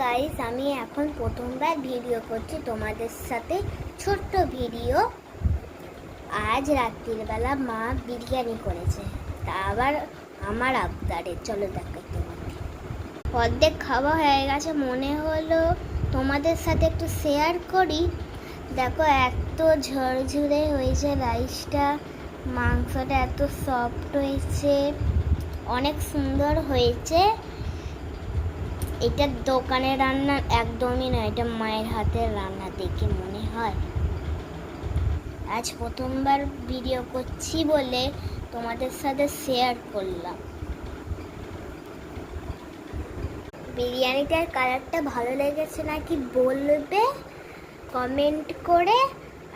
Guys, আমি এখন প্রথমবার ভিডিও করছি তোমাদের সাথে, ছোট্ট ভিডিও। আজ রাত্রির বেলা মা বিরিয়ানি করেছে, তা আবার আমার আবদারে। চলো দেখাই তোমাকে। অর্ধেক খাওয়া হয়ে গেছে, মনে হলো তোমাদের সাথে একটু শেয়ার করি। দেখো এত ঝরঝরে হয়েছে রাইসটা, মাংসটা এত সফট হয়েছে, অনেক সুন্দর হয়েছে। এটা দোকানের রান্না একদমই নয়, এটা মায়ের হাতের রান্না দেখে মনে হয়। আজ প্রথমবার ভিডিও করছি বলে তোমাদের সাথে শেয়ার করলাম। বিরিয়ানিটার কালারটা ভালো লেগেছে নাকি বলবে কমেন্ট করে,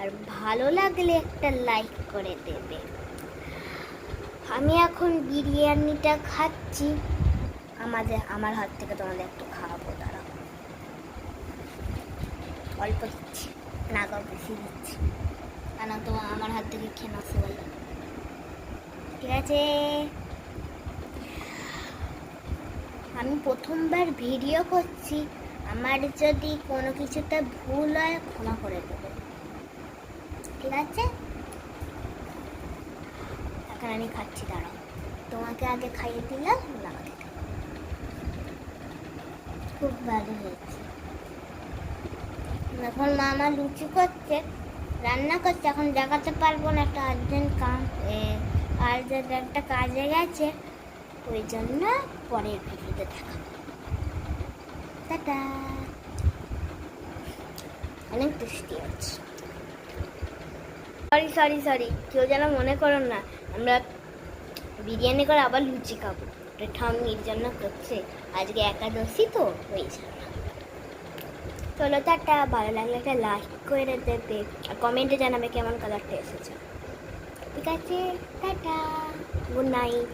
আর ভালো লাগলে একটা লাইক করে দেবে। আমি এখন বিরিয়ানিটা খাচ্ছি, আমার হাত থেকে তোমাদের একটু খাওয়াবো। দাঁড়াও, অল্প দিচ্ছি, না গো বেশি দিচ্ছি, কেন তো আমার হাত থেকে খেয়ে নষ্ট বলে। ঠিক আছে, আমি প্রথমবার ভিডিও করছি, আমার যদি কোনো কিছুতে ভুল হয় ক্ষমা করে দেবে, ঠিক আছে? এখন আমি খাচ্ছি, দাঁড়াও, তোমাকে আগে খাইয়ে দিলাম, আমাকে খুব ভালো হয়েছে। এখন মা আমার লুচি করছে, রান্না করছে, এখন দেখাতে পারবো না, একটা আর্জেন্ট একটা কাজে গেছে, ওই জন্য পরের ভিডিওতে দেখাবো। টাটা। অনেক টেস্টি আছে। সরি, কেউ যেন মনে করো না, আমরা বিরিয়ানি করে আবার লুচি খাবো, ঠাম্মির জন্য করছে, আজকে একাদশী তো ওই জন্য। চলো টাটা, ভালো লাগলে একটা লাইক করে দেবে, আর কমেন্টে জানাবে কেমন কালারটা এসেছে। ঠিক আছে, টাটা, গুড নাইট।